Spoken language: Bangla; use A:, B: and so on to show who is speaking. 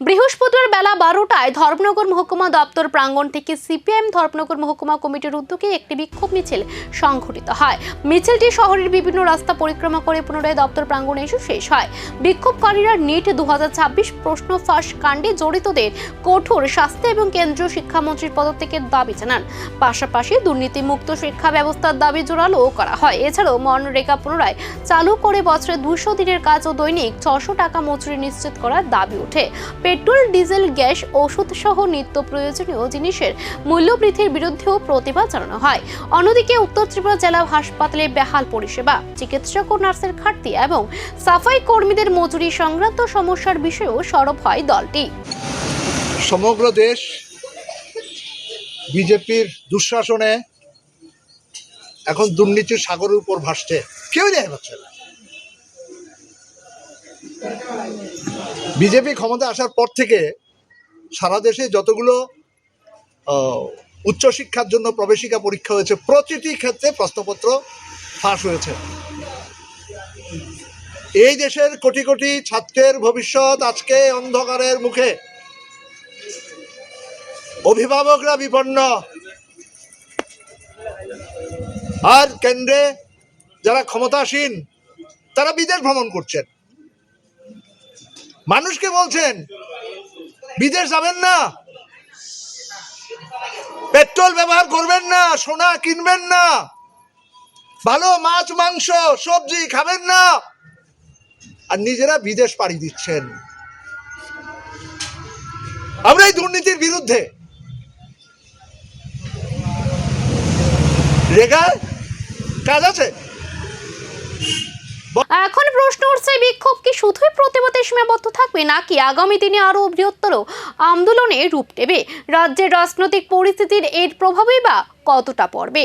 A: বৃহস্পতিবার বেলা 12টায় ধর্মনগর মহকুমা দপ্তর প্রাঙ্গণ থেকে সিপিআইএম ধর্মনগর মহকুমা কমিটির উদ্যোগে একটি বিক্ষোভ মিছিল সংঘটিত হয়। মিছিলটি শহরের বিভিন্ন রাস্তা পরিক্রমা করে পুনরায় দপ্তর প্রাঙ্গণে এসে শেষ হয়। বিক্ষোভকারীরা নিট 2026 প্রশ্ন ফাঁস কাণ্ডে জড়িতদের কঠোর শাস্তি এবং কেন্দ্রীয় শিক্ষামন্ত্রীর পদত্যাগের দাবি জানান। পাশাপাশি দুর্নীতিমুক্ত শিক্ষা ব্যবস্থার দাবি জোরালো করা হয়। এছাড়াও মনরেগা পুনরায় চালু করে বছরে 200 দিনের কাজ ও দৈনিক 600 টাকা মজুরি নিশ্চিত করার দাবি ওঠে। পেট্রোল, ডিজেল, গ্যাস, ওষুধ সহ নিত্য প্রয়োজনীয় জিনিসের মূল্যবৃদ্ধির বিরুদ্ধেও প্রতিবাদ জানানো হয়। অন্যদিকে উত্তর ত্রিপুরা জেলা হাসপাতালে বেহাল পরিষেবা, চিকিৎসক ও নার্সের ঘাটতি এবং সাফাই কর্মীদের মজুরি সংক্রান্ত সমস্যার বিষয়েও সরব হয় দলটি।
B: সমগ্র দেশ বিজেপির দুঃশাসনে এখন দুর্নীতির সাগরের উপর ভাসছে, কেউই দেখা পাচ্ছে না। বিজেপি ক্ষমতা আসার পর থেকে সারা দেশে যতগুলো উচ্চশিক্ষার জন্য প্রবেশিকা পরীক্ষা হয়েছে, প্রতিটি ক্ষেত্রে প্রশ্নপত্র ফাঁস হয়েছে। এই দেশের কোটি কোটি ছাত্রের ভবিষ্যৎ আজকে অন্ধকারের মুখে। অভিভাবকরা বিপন্ন, আর কেন্দ্রে যারা ক্ষমতাসীন তারা বিদেশ ভ্রমণ করছেন, মানুষকে বলছেন বিদেশ যাবেন না, পেট্রোল ব্যবহার করবেন না, সোনা কিনবেন না, ভালো মাছ মাংস সবজি খাবেন না, আর নিজেরা বিদেশ পাড়ি দিচ্ছেন। আমরা এই দুর্নীতির বিরুদ্ধে রেগার কাজ আছে।
A: এখন প্রশ্ন উঠছে, বিক্ষোভ কি শুধুই প্রতিবাদে সীমাবদ্ধ থাকবে নাকি আগামী দিনে আরো বৃহত্তর আন্দোলনে রূপ নেবে? রাজ্যের রাজনৈতিক পরিস্থিতির এর প্রভাবই বা কতটা পড়বে?